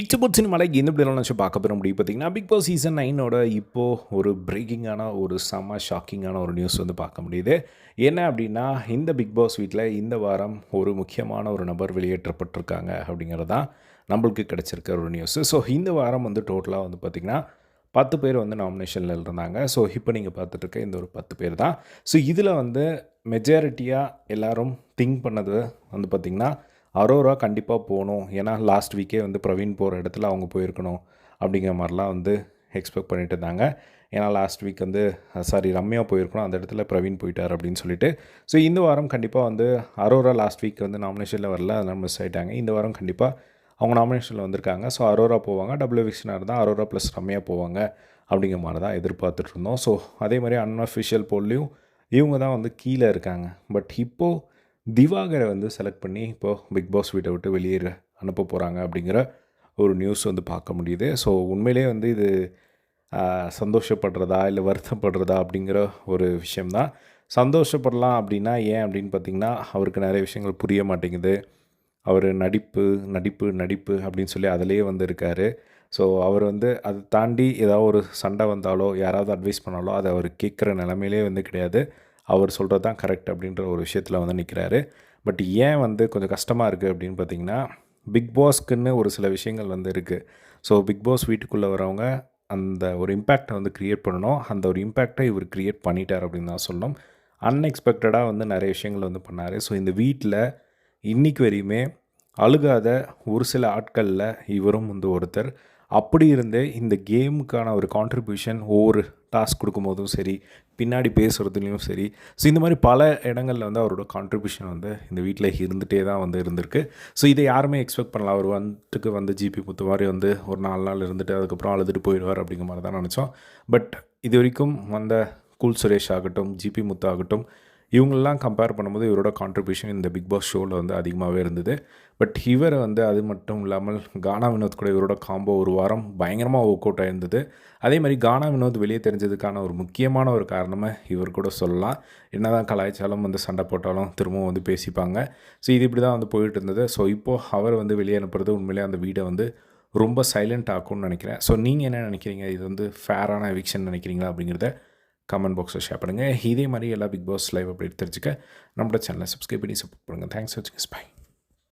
இச்சபோட் சினிமாவில் எந்த பிள்ளைலாம் வச்சு பார்க்க போகிற முடியும் பார்த்தீங்கன்னா, பிக் பாஸ் சீசன் 9ஓட இப்போது ஒரு பிரேக்கிங்கான ஒரு செம்ம ஷாக்கிங்கான ஒரு நியூஸ் வந்து பார்க்க முடியுது. என்ன அப்படின்னா, இந்த பிக் பாஸ் வீட்டில் இந்த வாரம் ஒரு முக்கியமான ஒரு நபர் வெளியேற்றப்பட்டிருக்காங்க அப்படிங்கிறது தான் நம்மளுக்கு கிடச்சிருக்க ஒரு நியூஸு. ஸோ இந்த வாரம் வந்து டோட்டலாக வந்து பார்த்திங்கன்னா 10 பேர் வந்து நாமினேஷனில் இருந்தாங்க. ஸோ இப்போ நீங்கள் பார்த்துட்ருக்க இந்த ஒரு 10 பேர் தான். ஸோ இதில் வந்து மெஜாரிட்டியாக எல்லோரும் திங்க் பண்ணது வந்து பார்த்திங்கன்னா, அரோரா கண்டிப்பாக போகணும். ஏன்னா லாஸ்ட் வீக்கே வந்து பிரவீன் போகிற இடத்துல அவங்க போயிருக்கணும் அப்படிங்கிற மாதிரிலாம் வந்து எக்ஸ்பெக்ட் பண்ணிட்டு இருந்தாங்க. ஏன்னா லாஸ்ட் வீக் வந்து ரம்யா போயிருக்கணும், அந்த இடத்துல பிரவீன் போயிட்டார் அப்படின்னு சொல்லிட்டு. ஸோ இந்த வாரம் கண்டிப்பாக வந்து அரோரா லாஸ்ட் வீக் வந்து நாமினேஷனில் வரல, அதனால் மிஸ் ஆகிட்டாங்க. இந்த வாரம் கண்டிப்பாக அவங்க நாமினேஷனில் வந்திருக்காங்க. ஸோ அரோரா போவாங்க, டபுள் எவிக்ஷனாக இருந்தால் அரோரா ப்ளஸ் ரம்யா போவாங்க அப்படிங்கிற மாதிரி தான் எதிர்பார்த்துட்டு இருந்தோம். ஸோ அதே மாதிரி அன்அஃபிஷியல் போல்லையும் இவங்க தான் வந்து கீழே இருக்காங்க. பட் இப்போது திவாகரை வந்து செலக்ட் பண்ணி இப்போது பிக் பாஸ் வீட்டை விட்டு வெளியேற அனுப்ப போகிறாங்க அப்படிங்கிற ஒரு நியூஸ் வந்து பார்க்க முடியுது. ஸோ உண்மையிலே வந்து இது சந்தோஷப்படுறதா இல்லை வருத்தப்படுறதா அப்படிங்கிற ஒரு விஷயம்தான். சந்தோஷப்படலாம் அப்படின்னா ஏன் அப்படின்னு பார்த்திங்கன்னா, அவருக்கு நிறைய விஷயங்கள் புரிய மாட்டேங்குது. அவர் நடிப்பு நடிப்பு நடிப்பு அப்படின்னு சொல்லி அதிலேயே வந்து இருக்கார். ஸோ அவர் வந்து அதை தாண்டி ஏதாவது ஒரு சண்டை வந்தாலோ யாராவது அட்வைஸ் பண்ணாலோ அதை அவர் கேட்குற நிலமையிலே வந்து கிடையாது. அவர் சொல்கிறது தான் கரெக்ட் அப்படின்ற ஒரு விஷயத்தில் வந்து நிற்கிறாரு. பட் ஏன் வந்து கொஞ்சம் கஷ்டமாக இருக்குது அப்படின்னு பார்த்திங்கன்னா, பிக் பாஸ்க்குன்னு ஒரு சில விஷயங்கள் வந்து இருக்குது. ஸோ பிக் பாஸ் வீட்டுக்குள்ளே வரவங்க அந்த ஒரு இம்பேக்டை வந்து க்ரியேட் பண்ணணும். அந்த ஒரு இம்பேக்டை இவர் க்ரியேட் பண்ணிட்டார் அப்படின்னு தான் சொல்லணும். அன்எக்ஸ்பெக்டடாக வந்து நிறைய விஷயங்கள் வந்து பண்ணார். ஸோ இந்த வீட்டில் இன்றைக்கு வரையுமே அழுகாத ஒரு சில ஆட்களில் இவரும் வந்து ஒருத்தர். அப்படி இருந்து இந்த கேமுக்கான ஒரு கான்ட்ரிபியூஷன் ஒவ்வொரு டாஸ்க் கொடுக்கும்போதும் சரி, பின்னாடி பேசுகிறதுலையும் சரி, ஸோ இந்த மாதிரி பல இடங்களில் வந்து அவரோட கான்ட்ரிபியூஷன் வந்து இந்த வீட்டில் இருந்துகிட்டே தான் வந்து இருந்திருக்கு. ஸோ இதை யாருமே எக்ஸ்பெக்ட் பண்ணலாம். அவர் வந்துட்டுக்கு வந்து ஜிபி முத்து மாதிரி வந்து ஒரு 4 நாள் இருந்துட்டு அதுக்கப்புறம் அழுதுட்டு போயிடுவார் அப்படிங்கிற மாதிரி தான் நினச்சோம். பட் இது வரைக்கும் வந்த கூல் சுரேஷ் ஆகட்டும், ஜிபி முத்து ஆகட்டும், இவங்களெலாம் கம்பேர் பண்ணும்போது இவரோட கான்ட்ரிபியூஷன் இந்த பிக் பாஸ் ஷோவில் வந்து அதிகமாகவே இருந்தது. பட் இவரை வந்து அது மட்டும் இல்லாமல் கானா வினோத் கூட இவரோட காம்போ ஒரு வாரம் பயங்கரமாக ஒர்க் அவுட் ஆயிருந்தது. அதே மாதிரி கானா வினோத் வெளியே தெரிஞ்சதுக்கான ஒரு முக்கியமான ஒரு காரணமாக இவர் கூட சொல்லலாம். என்ன தான் கலாய்ச்சாலும் வந்து சண்டை போட்டாலும் திரும்பவும் வந்து பேசிப்பாங்க. ஸோ இது இப்படி தான் வந்து போயிட்டு இருந்தது. ஸோ இப்போது அவர் வந்து வெளியே அனுப்புறது உண்மையிலே அந்த வீடை வந்து ரொம்ப சைலண்ட் ஆக்கும்னு நினைக்கிறேன். ஸோ நீங்கள் என்ன நினைக்கிறீங்க? இது வந்து ஃபேரான எவிக்ஷன் நினைக்கிறீங்களா அப்படிங்கிறத கமெண்ட் பாக்ஸில் ஷேர் பண்ணுங்கள். இதே மாதிரி எல்லா பிக் பாஸ் லைவ் அப்டேட் தெரிஞ்சுக்க நம்மளோட சேனலை சப்ஸ்கிரைப் பண்ணி சப்போர்ட் பண்ணுங்கள். தேங்க்ஸ் ஃபார் வாட்சிங். பை.